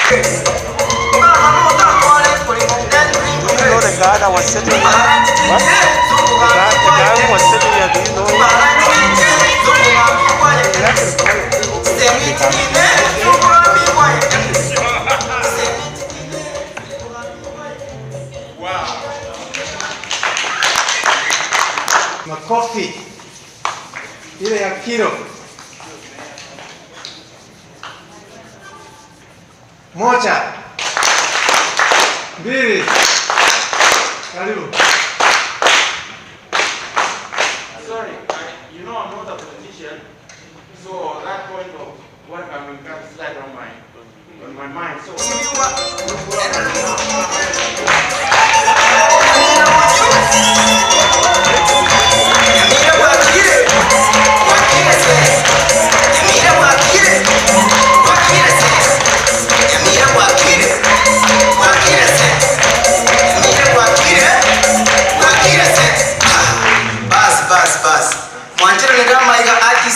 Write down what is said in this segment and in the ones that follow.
The guy that was sitting here? What? The guy who was sitting here, do you know him? He left his Wow. Makofi. Ile ya kilo. Moja. Mbili. Karibu. Sorry, you know I'm not a politician, so that point of what I'm going to slide on my mind. So.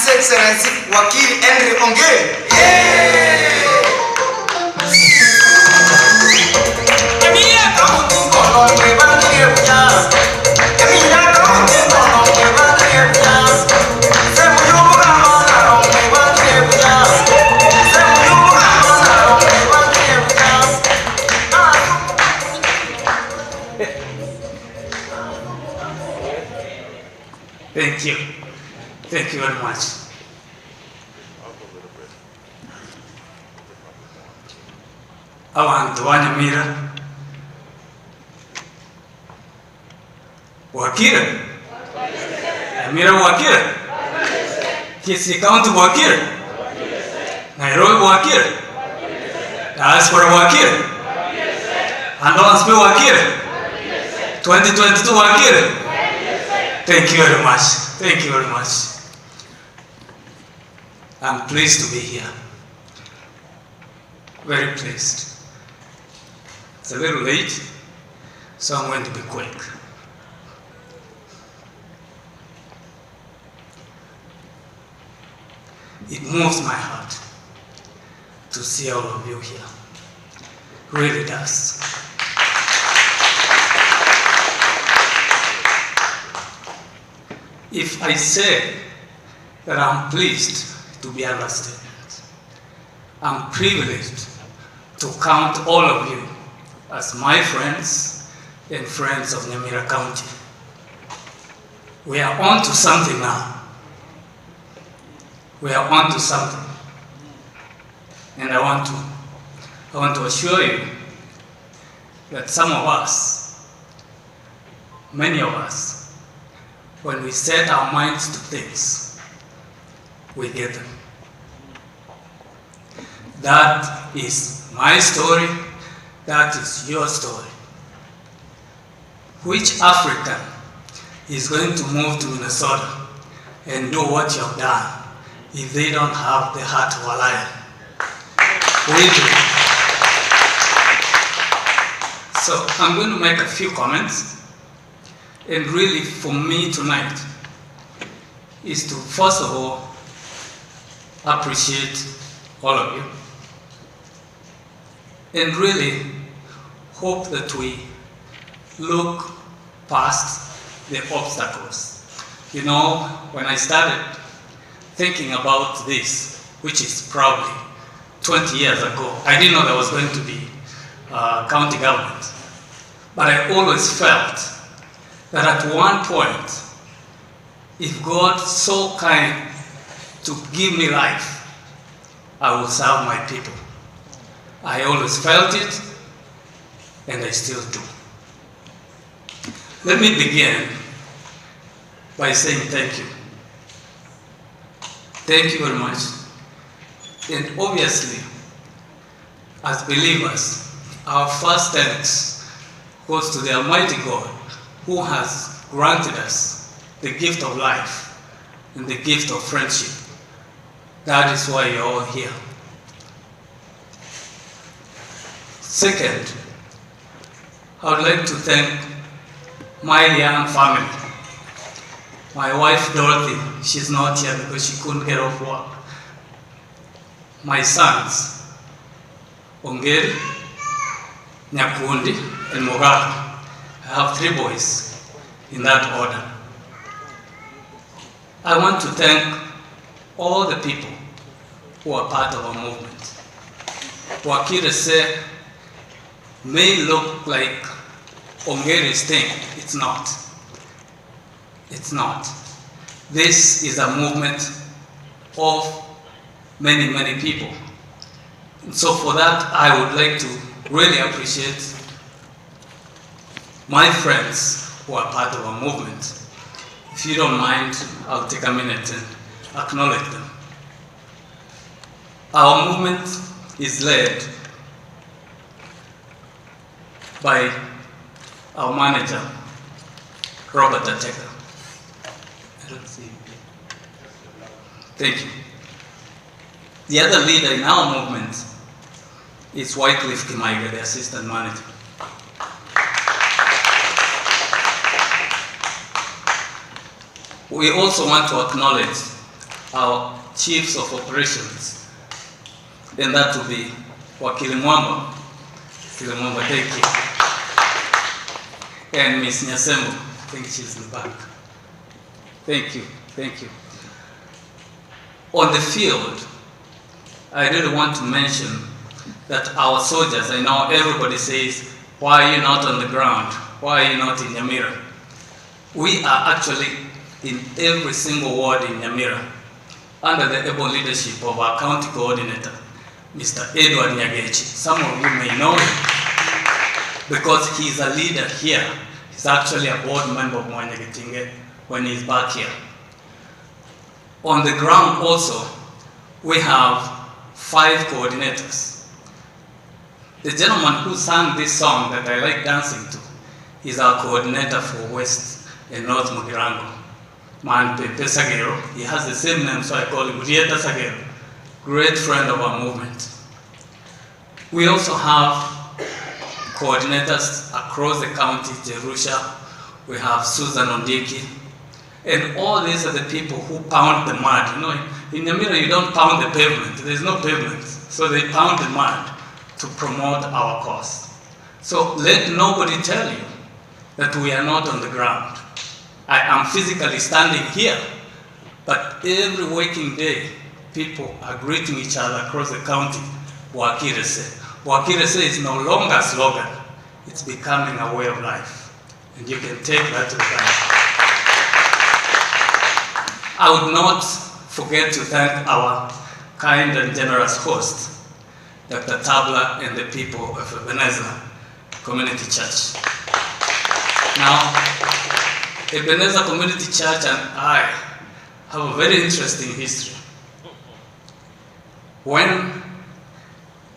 Excellency Bwakire ONGERI. Thank you. Thank you very much. Abantu ba NYAMIRA Bwakire NYAMIRA Bwakire Kisii County Bwakire Nairobi Bwakire Diaspora Bwakire Andons Bwakire 2022 Bwakire. Thank you very much. Thank you very much. I'm pleased to be here. Very pleased. It's a little late, so I'm going to be quick. It moves my heart to see all of you here. Really does. If I say that I'm pleased to be understood, I'm privileged to count all of you as my friends and friends of NYAMIRA County. We are on to something now. We are on to something. And I want to assure you that some of us, many of us, when we set our minds to things, we get them. That is my story. That is your story. Which African is going to move to Minnesota and do what you have done if they don't have the heart of a lion? We do. So I'm going to make a few comments. And really, for me tonight, is to first of all appreciate all of you, and really hope that we look past the obstacles. You know, when I started thinking about this, which is probably 20 years ago, I didn't know there was going to be county government, but I always felt that at one point, if God so kind to give me life, I will serve my people. I always felt it, and I still do. Let me begin by saying thank you. Thank you very much. And obviously, as believers, our first thanks goes to the Almighty God, who has granted us the gift of life and the gift of friendship. That is why you're all here. Second, I would like to thank my young family. My wife Dorothy, she's not here because she couldn't get off work. My sons, Ongeri, Nyakundi, and Mogaka. I have 3 boys in that order. I want to thank all the people who are part of our movement. Bwakire said, may look like Ongeri's thing. It's not. It's not. This is a movement of many, many people. And so for that, I would like to really appreciate my friends who are part of our movement. If you don't mind, I'll take a minute and acknowledge them. Our movement is led by our manager, Robert Ateka. I don't see him. Thank you. The other leader in our movement is Wycliffe Kimaiga, the assistant manager. We also want to acknowledge our chiefs of operations, and that will be Wakili Mwamba, thank you, and Ms. Nyasembo, I think she's in the back. Thank you, thank you. On the field, I really want to mention that our soldiers, I know everybody says, why are you not on the ground? Why are you not in NYAMIRA? We are actually in every single ward in NYAMIRA under the able leadership of our county coordinator, Mr. Edward Nyagechi. Some of you may know him because he's a leader here. He's actually a board member of Mwanyagetinge when he's back here. On the ground also, we have 5 coordinators. The gentleman who sang this song that I like dancing to is our coordinator for West and North Mugirango, Man Pepe Sagero. He has the same name, so I call him Rieta Sagero, great friend of our movement. We also have coordinators across the county, Jerusha, we have Susan Ondiki, and all these are the people who pound the mud. You know, in NYAMIRA you don't pound the pavement, there's no pavement, so they pound the mud to promote our cause. So let nobody tell you that we are not on the ground. I am physically standing here, but every waking day, people are greeting each other across the county, Bwakire se. Bwakire se is no longer a slogan, it's becoming a way of life. And you can take that to the bank. I would not forget to thank our kind and generous host, Dr. Tabla and the people of Ebenezer Community Church. Now, Ebenezer Community Church and I have a very interesting history. When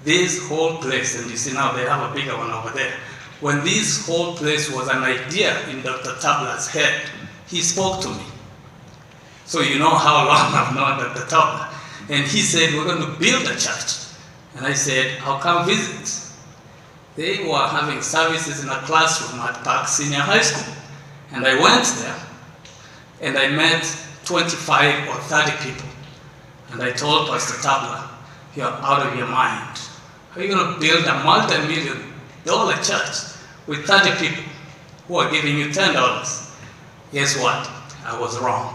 this whole place, and you see now they have a bigger one over there, when this whole place was an idea in Dr. Tabla's head, he spoke to me. So you know how long I've known Dr. Tabla. And he said, we're going to build a church. And I said, how come visit? They were having services in a classroom at Park Senior High School. And I went there, and I met 25 or 30 people. And I told Pastor Tabla, you're out of your mind. How are you going to build a multi-million-dollar church with 30 people who are giving you $10? Guess what? I was wrong.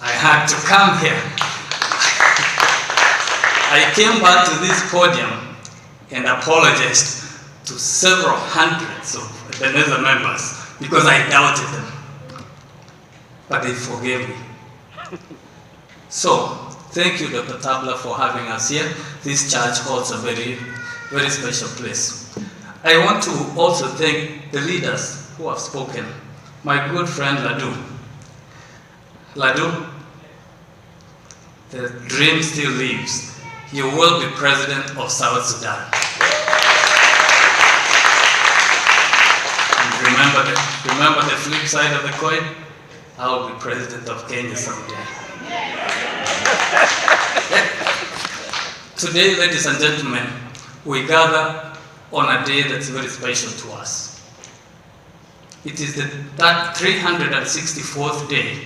I had to come here. I came back to this podium and apologized to several hundreds of Ebenezer members because I doubted them. But they forgave me. So, thank you, Dr. Tabla, for having us here. This church holds a very, very special place. I want to also thank the leaders who have spoken. My good friend Ladu. Ladu, the dream still lives. You will be president of South Sudan. And remember the flip side of the coin? I will be president of Kenya someday. Today, ladies and gentlemen, we gather on a day that's very special to us. It is that 364th day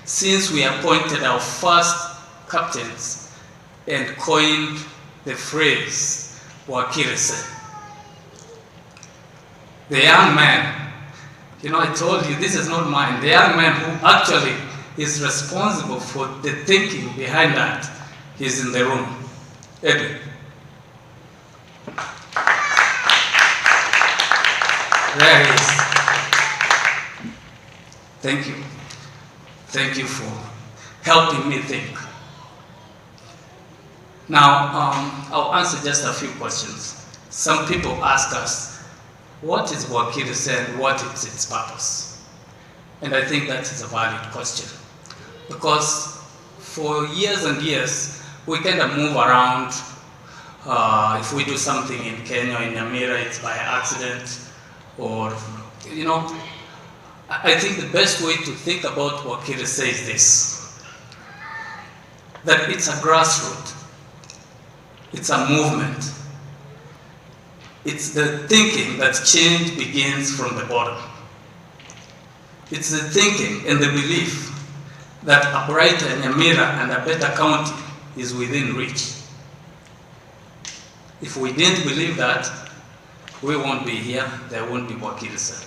since we appointed our first captains and coined the phrase, Bwakire said. The young man, you know, I told you this is not mine. The young man who actually is responsible for the thinking behind that, he's in the room. Edwin. There he is. Thank you. Thank you for helping me think. Now, I'll answer just a few questions. Some people ask us, what is Bwakire saying? What is its purpose? And I think that is a valid question. Because for years and years, we kind of move around. If we do something in Kenya, in NYAMIRA, it's by accident. Or, you know, I think the best way to think about Bwakire says this, that it's a grassroots. It's a movement. It's the thinking that change begins from the bottom. It's the thinking and the belief that a brighter NYAMIRA and a better county is within reach. If we didn't believe that, we won't be here, there won't be Bwakire.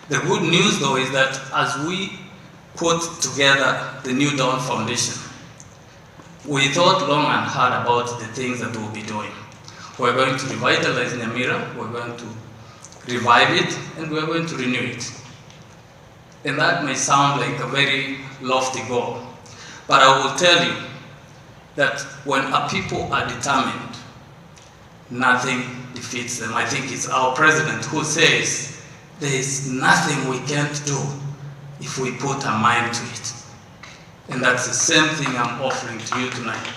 The good news though is that as we put together the New Dawn Foundation, we thought long and hard about the things that we'll be doing. We're going to revitalize NYAMIRA, we're going to revive it, and we're going to renew it. And that may sound like a very lofty goal, but I will tell you that when a people are determined, nothing defeats them. I think it's our president who says, there is nothing we can't do if we put our mind to it. And that's the same thing I'm offering to you tonight.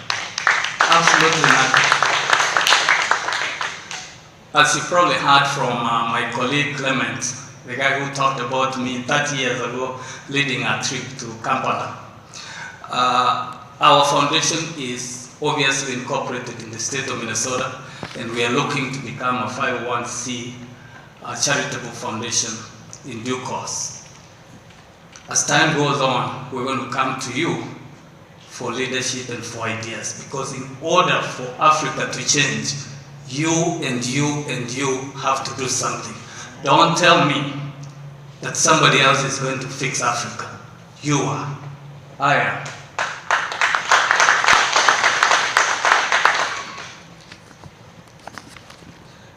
Absolutely nothing. As you probably heard from my colleague Clement, the guy who talked about me 30 years ago leading a trip to Kampala. Our foundation is obviously incorporated in the state of Minnesota, and we are looking to become a 501c charitable foundation in due course. As time goes on, we're going to come to you for leadership and for ideas, because in order for Africa to change, you and you and you have to do something. Don't tell me that somebody else is going to fix Africa. You are. I am.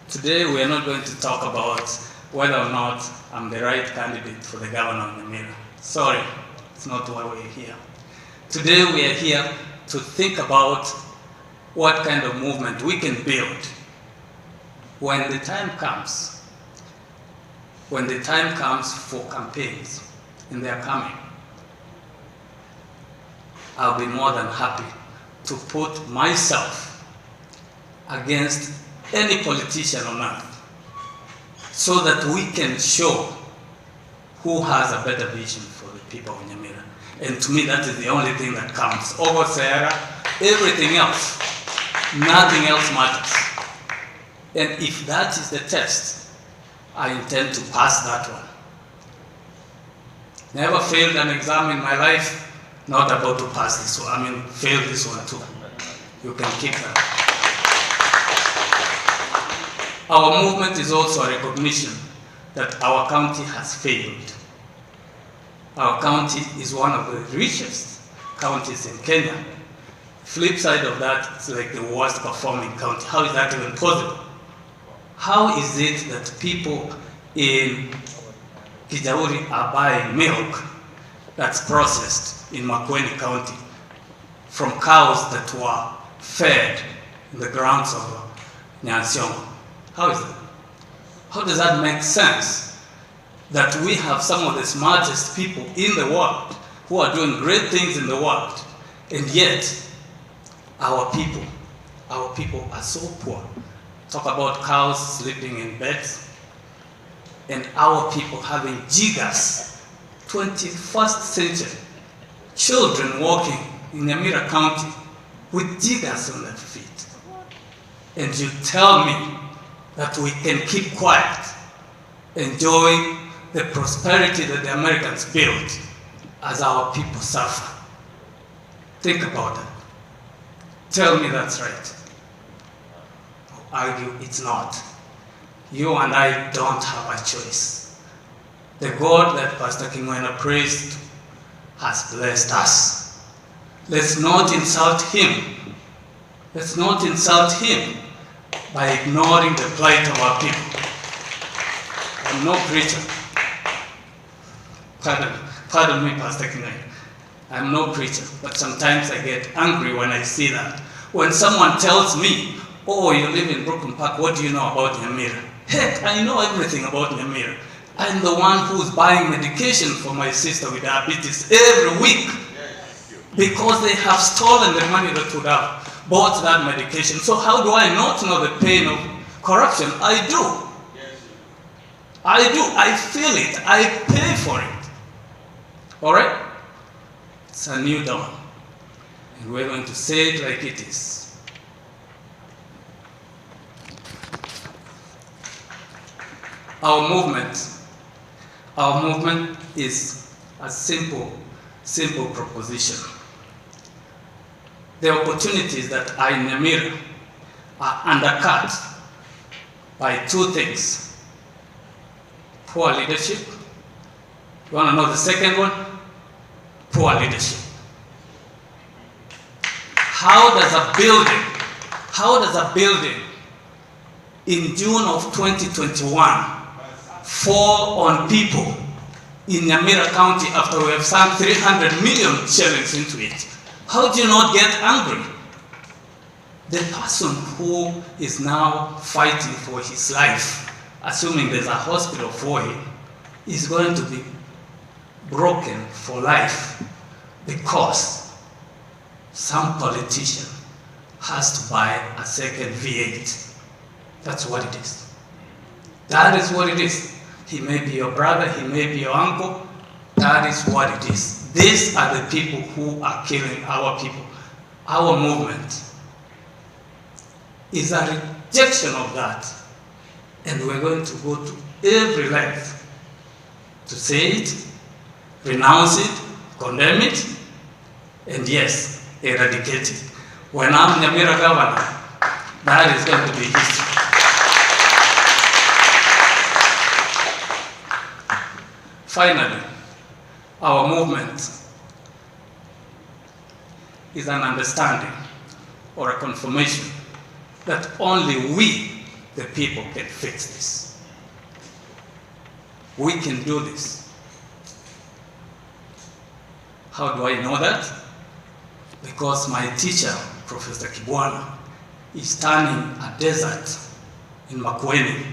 Today we are not going to talk about whether or not I'm the right candidate for the governor of NYAMIRA. Sorry, it's not why we're here. Today we are here to think about what kind of movement we can build when the time comes. When the time comes for campaigns, and they are coming, I'll be more than happy to put myself against any politician on earth so that we can show who has a better vision for the people of NYAMIRA. And to me, that is the only thing that counts. Over Sahara, everything else, nothing else matters. And if that is the test, I intend to pass that one. Never failed an exam in my life, not about to pass this one. I mean, fail this one too. You can keep that. Our movement is also a recognition that our county has failed. Our county is one of the richest counties in Kenya. Flip side of that, it's like the worst performing county. How is that even possible? How is it that people in Kijauri are buying milk that's processed in Makueni County from cows that were fed in the grounds of Nyansiongo? How is that? How does that make sense? That we have some of the smartest people in the world who are doing great things in the world, and yet our people are so poor. Talk about cows sleeping in beds, and our people having jiggers, 21st century, children walking in NYAMIRA County with jiggers on their feet. And you tell me that we can keep quiet, enjoy the prosperity that the Americans built as our people suffer. Think about that. Tell me that's right. argue it's not. You and I don't have a choice. The God that Pastor Kimwena praised has blessed us. Let's not insult him. Let's not insult him by ignoring the plight of our people. I'm no preacher. Pardon me, Pastor Kimwena. I'm no preacher, but sometimes I get angry when I see that. When someone tells me, oh, you live in Brooklyn Park, what do you know about NYAMIRA? Heck, I know everything about NYAMIRA. I'm the one who's buying medication for my sister with diabetes every week because they have stolen the money that would have bought that medication. So how do I not know the pain of corruption? I do. I do. I feel it. I pay for it. All right? It's a new dawn. And we're going to say it like it is. Our movement is a simple proposition. The opportunities that are in NYAMIRA are undercut by two things. Poor leadership. You want to know the second one? Poor leadership. How does a building in June of 2021 fall on people in NYAMIRA County after we have sunk 300 million shillings into it? How do you not get angry? The person who is now fighting for his life, assuming there's a hospital for him, is going to be broken for life because some politician has to buy a second V8. That's what it is. That is what it is. He may be your brother, he may be your uncle. That is what it is. These are the people who are killing our people. Our movement is a rejection of that. And we're going to go to every length to say it, renounce it, condemn it, and yes, eradicate it. When I'm NYAMIRA governor, that is going to be history. Finally, our movement is an understanding or a confirmation that only we, the people, can fix this. We can do this. How do I know that? Because my teacher, Professor Kibwana, is turning a desert in Makueni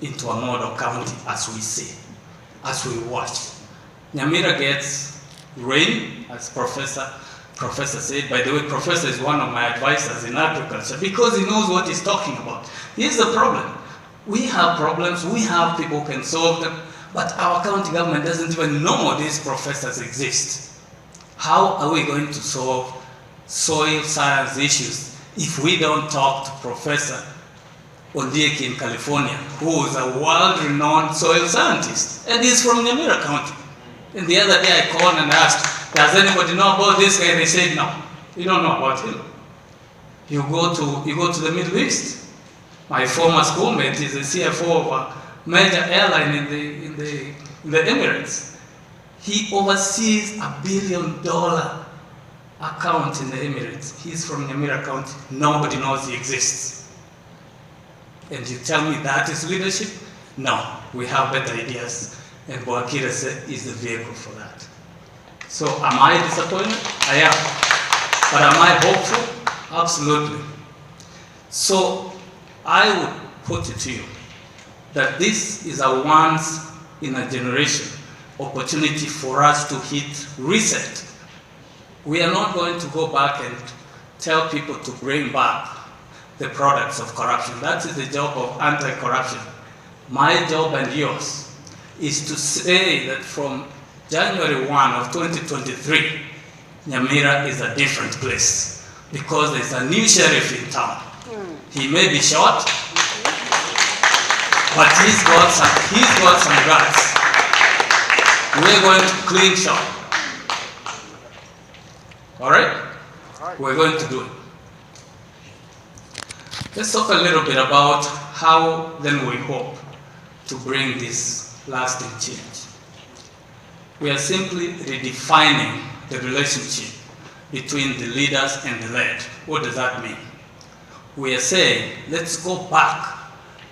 into a model county as we see, as we watch. NYAMIRA gets rain, as Professor said. By the way, Professor is one of my advisors in agriculture because he knows what he's talking about. Here's the problem. We have problems, we have people who can solve them, but our county government doesn't even know these professors exist. How are we going to solve soil science issues if we don't talk to Professor Ondieki in California, who is a world-renowned soil scientist, and he's from NYAMIRA County? And the other day I called and asked, does anybody know about this guy? They said, no, we don't know about him. You go to the Middle East. My former schoolmate is the CFO of a major airline in the Emirates. He oversees $1 billion account in the Emirates. He's from NYAMIRA County. Nobody knows he exists. And you tell me that is leadership? No, we have better ideas. And Bwakire is the vehicle for that. So am I disappointed? I am. But am I hopeful? Absolutely. So I would put it to you that this is a once in a generation opportunity for us to hit reset. We are not going to go back and tell people to bring back the products of corruption. That is the job of anti-corruption. My job and yours is to say that from January 1 of 2023, NYAMIRA is a different place because there's a new sheriff in town. He may be short, but he's got some guts. We're going to clean shop. All right? We're going to do it. Let's talk a little bit about how then we hope to bring this lasting change. We are simply redefining the relationship between the leaders and the led. What does that mean? We are saying, let's go back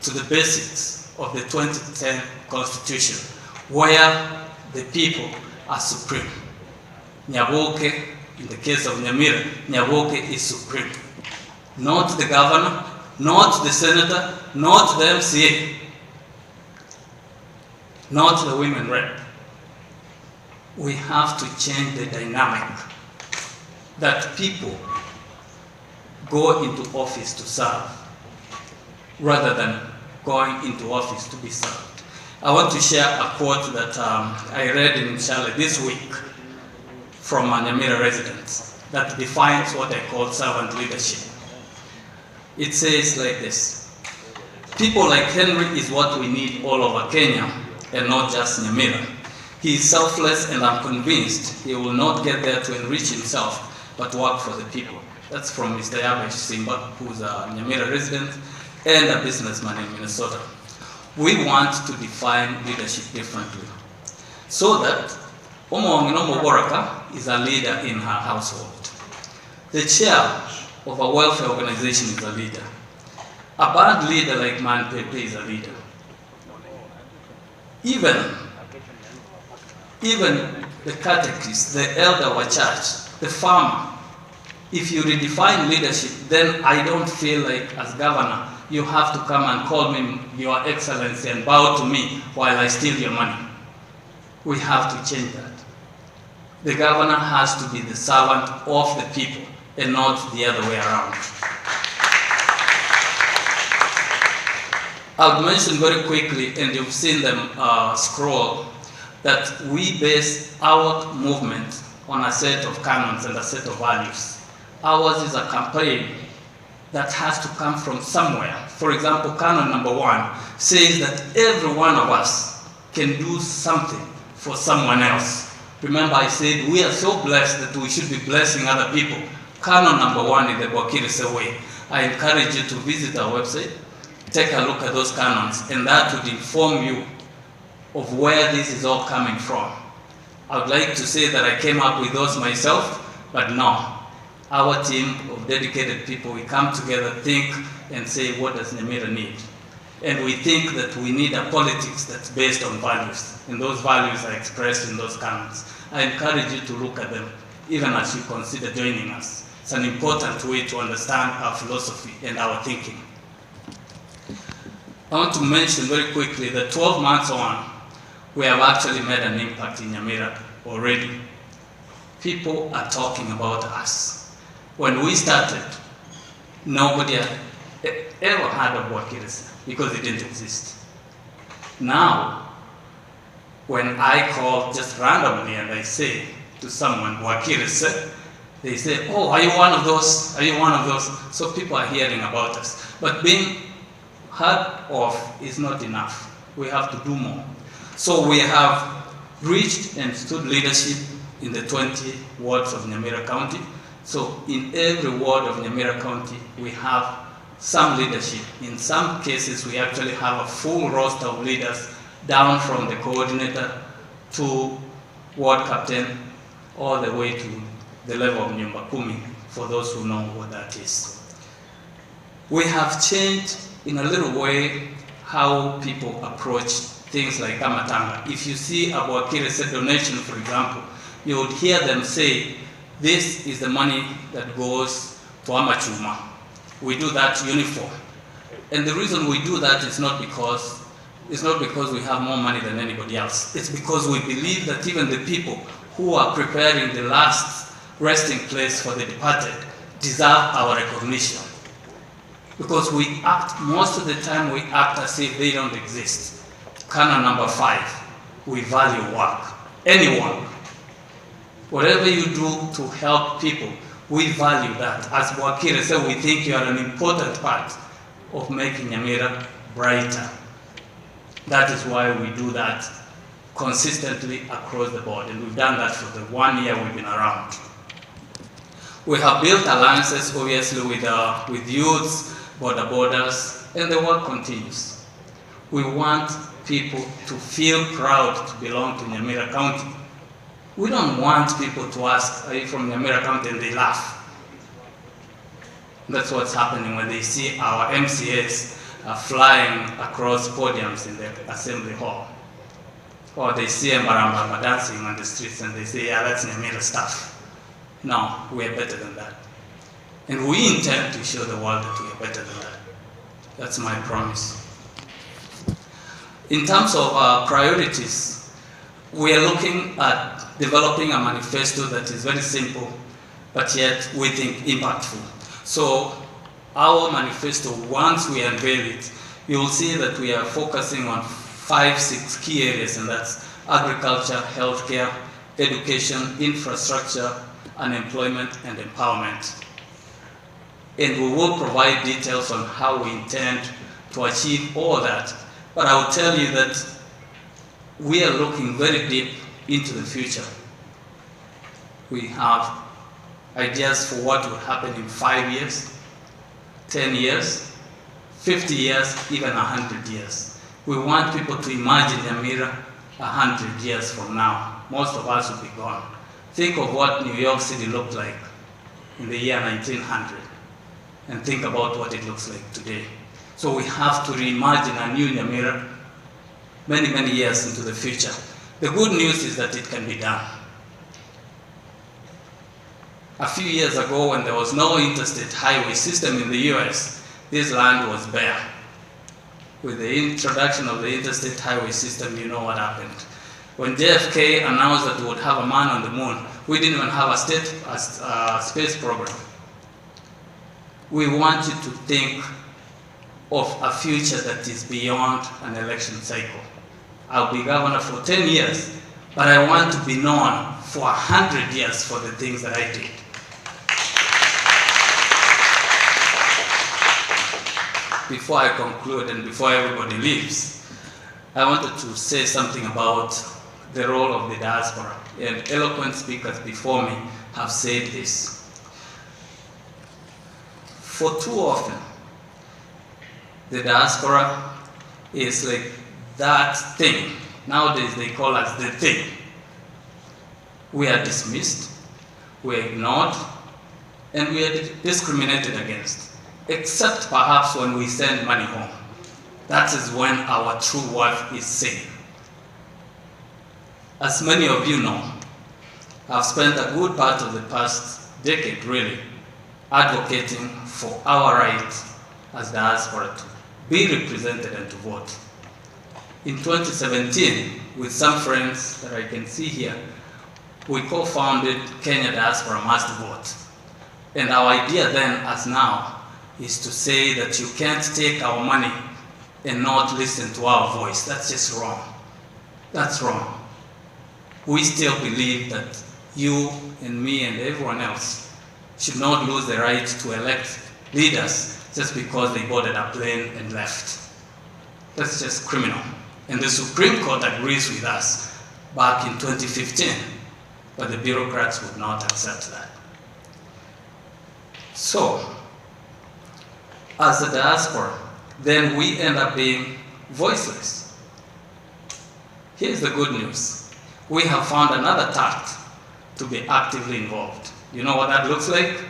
to the basics of the 2010 Constitution, where the people are supreme. Nyaboke, in the case of Nyamira, Nyaboke is supreme. Not the governor, not the senator, not the MCA, not the women rep. We have to change the dynamic that people go into office to serve rather than going into office to be served. I want to share a quote that I read in Charlotte this week from a NYAMIRA resident that defines what I call servant leadership. It says like this: people like Henry is what we need all over Kenya and not just NYAMIRA. He is selfless, and I'm convinced he will not get there to enrich himself, but work for the people. That's from Mr. Yabesh Simba, who's a NYAMIRA resident and a businessman in Minnesota. We want to define leadership differently, so that Omonginomo Boraka is a leader in her household. The chair of a welfare organization is a leader. A bad leader like Man Pepe is a leader. Even the catechist, the elder of a church, the farmer, if you redefine leadership, then I don't feel like as governor, you have to come and call me Your Excellency and bow to me while I steal your money. We have to change that. The governor has to be the servant of the people and not the other way around. I'll mention very quickly, and you've seen them scroll, that we base our movement on a set of canons and a set of values. Ours is a campaign that has to come from somewhere. For example, canon number 1 says that every one of us can do something for someone else. Remember, I said we are so blessed that we should be blessing other people. Canon number 1 in the Bwakire way. I encourage you to visit our website, take a look at those canons, and that would inform you of where this is all coming from. I would like to say that I came up with those myself, but no. Our team of dedicated people, we come together, think, and say, what does NYAMIRA need? And we think that we need a politics that's based on values, and those values are expressed in those canons. I encourage you to look at them, even as you consider joining us. It's an important way to understand our philosophy and our thinking. I want to mention very quickly that 12 months on, we have actually made an impact in NYAMIRA already. People are talking about us. When we started, nobody had ever heard of Bwakire because it didn't exist. Now, when I call just randomly and I say to someone, Bwakire, they say, oh, are you one of those? Are you one of those? So people are hearing about us. But being heard of is not enough. We have to do more. So we have reached and stood leadership in the 20 wards of NYAMIRA County. So in every ward of NYAMIRA County, we have some leadership. In some cases, we actually have a full roster of leaders down from the coordinator to ward captain all the way to the level of Nyumba Kumi, for those who know what that is. We have changed in a little way how people approach things like Amatanga. If you see a Bwakire donation, for example, you would hear them say, this is the money that goes to Amachuma. We do that uniform. And the reason we do that is not because we have more money than anybody else. It's because we believe that even the people who are preparing the last resting place for the departed deserve our recognition. Because we act, most of the time we act as if they don't exist. Canon number 5, we value work. Any work. Whatever you do to help people, we value that. As Bwakire said, we think you are an important part of making NYAMIRA brighter. That is why we do that consistently across the board, and we've done that for the 1 year we've been around. We have built alliances, obviously, with youths, borders, and the work continues. We want people to feel proud to belong to NYAMIRA County. We don't want people to ask, are you from NYAMIRA County, and they laugh. That's what's happening when they see our MCAs flying across podiums in the assembly hall. Or they see Mbaramba dancing on the streets and they say, yeah, that's NYAMIRA stuff. No, we are better than that. And we intend to show the world that we are better than that. That's my promise. In terms of priorities, we are looking at developing a manifesto that is very simple, but yet we think impactful. So our manifesto, once we unveil it, you will see that we are focusing on 5-6 key areas, and that's agriculture, healthcare, education, infrastructure, unemployment, and empowerment. And we will provide details on how we intend to achieve all that. But I will tell you that we are looking very deep into the future. We have ideas for what will happen in 5 years, 10 years, 50 years, even 100 years. We want people to imagine NYAMIRA 100 years from now. Most of us will be gone. Think of what New York City looked like in the year 1900, and think about what it looks like today. So we have to reimagine a new NYAMIRA many, many years into the future. The good news is that it can be done. A few years ago, when there was no interstate highway system in the US, this land was bare. With the introduction of the interstate highway system, you know what happened. When JFK announced that we would have a man on the moon, we didn't even have a space program. We want you to think of a future that is beyond an election cycle. I'll be governor for 10 years, but I want to be known for 100 years for the things that I did. Before I conclude and before everybody leaves, I wanted to say something about the role of the diaspora. And eloquent speakers before me have said this. For too often, the diaspora is like that thing. Nowadays they call us the thing. We are dismissed, we are ignored, and we are discriminated against. Except perhaps when we send money home. That is when our true worth is seen. As many of you know, I've spent a good part of the past decade really advocating for our right as diaspora to be represented and to vote. In 2017, with some friends that I can see here, we co-founded Kenya Diaspora Must Vote. And our idea then, as now, is to say that you can't take our money and not listen to our voice. That's just wrong. That's wrong. We still believe that you and me and everyone else should not lose the right to elect leaders just because they boarded a plane and left. That's just criminal. And the Supreme Court agrees with us back in 2015, but the bureaucrats would not accept that. So, as a diaspora, then we end up being voiceless. Here's the good news. We have found another tact to be actively involved. You know what that looks like?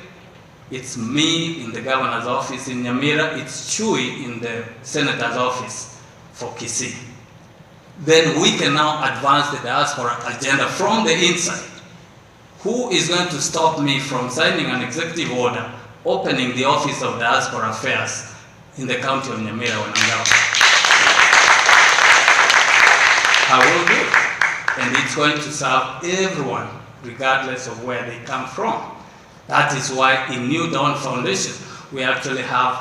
It's me in the governor's office in NYAMIRA, it's Chui in the senator's office for Kisii. Then we can now advance the diaspora agenda from the inside. Who is going to stop me from signing an executive order opening the Office of Diaspora Affairs in the county of NYAMIRA when I'm governor? I will do it. And it's going to serve everyone, regardless of where they come from. That is why in New Dawn Foundation, we actually have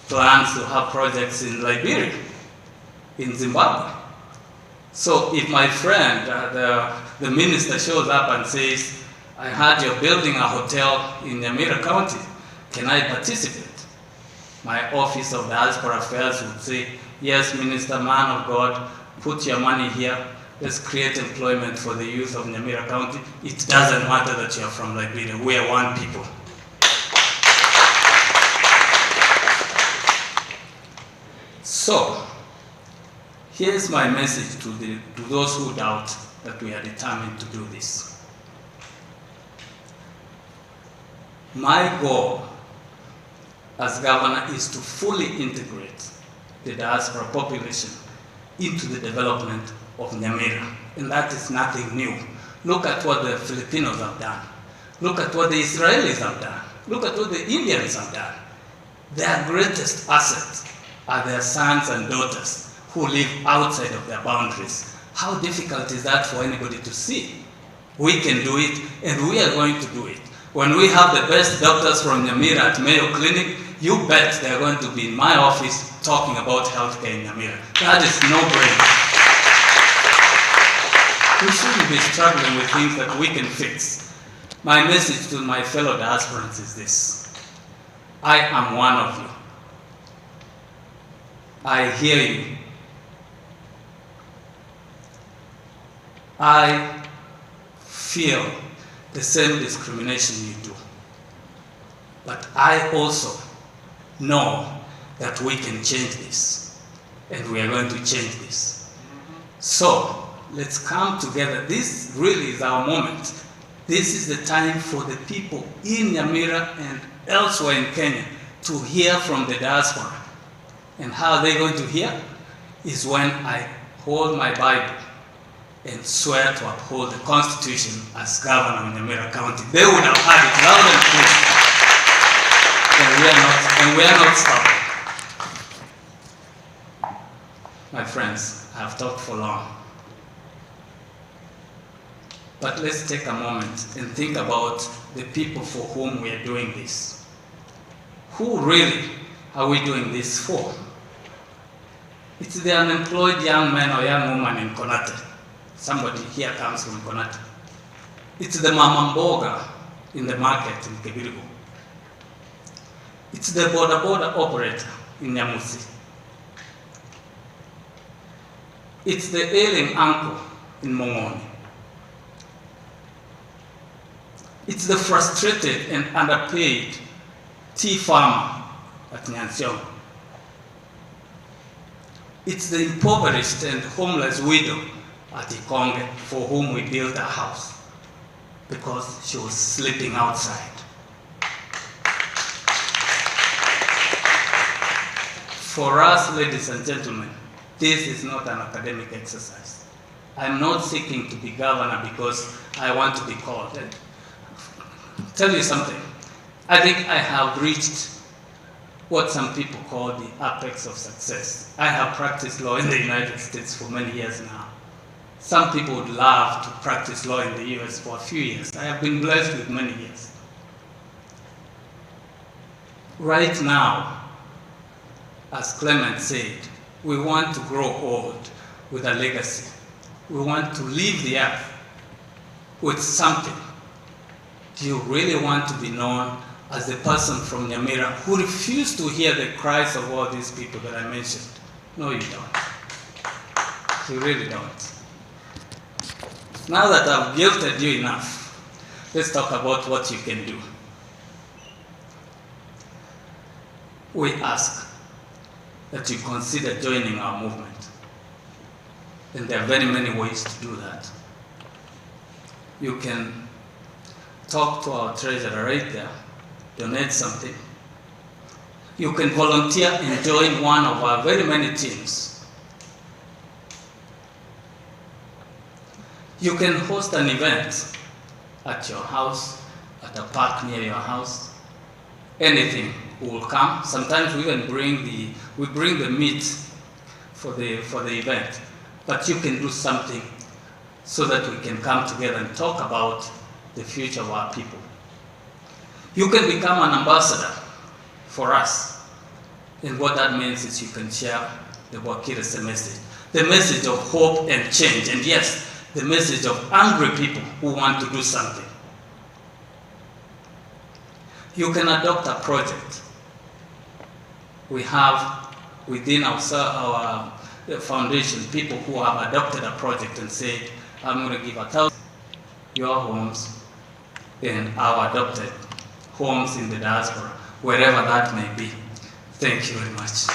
plans to have projects in Liberia, in Zimbabwe. So if my friend, the minister shows up and says, I heard you're building a hotel in NYAMIRA County, can I participate? My Office of Diaspora Affairs would say, yes, Minister, man of God, put your money here. Let's create employment for the youth of NYAMIRA County. It doesn't matter that you're from Liberia. We are one people. So, here's my message to those who doubt that we are determined to do this. My goal as governor is to fully integrate the diaspora population into the development of NYAMIRA, and that is nothing new. Look at what the Filipinos have done. Look at what the Israelis have done. Look at what the Indians have done. Their greatest assets are their sons and daughters who live outside of their boundaries. How difficult is that for anybody to see? We can do it, and we are going to do it. When we have the best doctors from NYAMIRA at Mayo Clinic, you bet they're going to be in my office talking about healthcare in NYAMIRA. That is no-brainer. We shouldn't be struggling with things that we can fix. My message to my fellow diasporans is this: I am one of you. I hear you. I feel the same discrimination you do. But I also know that we can change this, and we are going to change this. So let's come together. This really is our moment. This is the time for the people in NYAMIRA and elsewhere in Kenya to hear from the diaspora. And how are they going to hear? Is when I hold my Bible and swear to uphold the Constitution as governor of NYAMIRA County. They would have heard it loud and clear. And we are not stopping. My friends, I have talked for long. But let's take a moment and think about the people for whom we are doing this. Who really are we doing this for? It's the unemployed young man or young woman in Konate. Somebody here comes from Konate. It's the mama mboga in the market in Kebirigo. It's the boda operator in Nyamusi. It's the ailing uncle in Mongoni. It's the frustrated and underpaid tea farmer at Nyansiong. It's the impoverished and homeless widow at Ikonge for whom we built a house because she was sleeping outside. For us, ladies and gentlemen, this is not an academic exercise. I'm not seeking to be governor because I want to be called. Tell you something. I think I have reached what some people call the apex of success. I have practiced law in the United States for many years now. Some people would love to practice law in the US for a few years. I have been blessed with many years. Right now, as Clement said, we want to grow old with a legacy. We want to leave the earth with something. Do you really want to be known as the person from NYAMIRA who refused to hear the cries of all these people that I mentioned? No, you don't. You really don't. Now that I've guilted you enough, let's talk about what you can do. We ask that you consider joining our movement. And there are very many ways to do that. You can talk to our treasurer right there, donate something. You can volunteer and join one of our very many teams. You can host an event at your house, at a park near your house. Anything will come. Sometimes we even bring the meat for the event. But you can do something so that we can come together and talk about the future of our people. You can become an ambassador for us. And what that means is you can share the Bwakire message. The message of hope and change. And yes, the message of angry people who want to do something. You can adopt a project. We have within our foundation people who have adopted a project and said, I'm going to give 1,000 your homes and our adopted homes in the diaspora, wherever that may be. Thank you very much.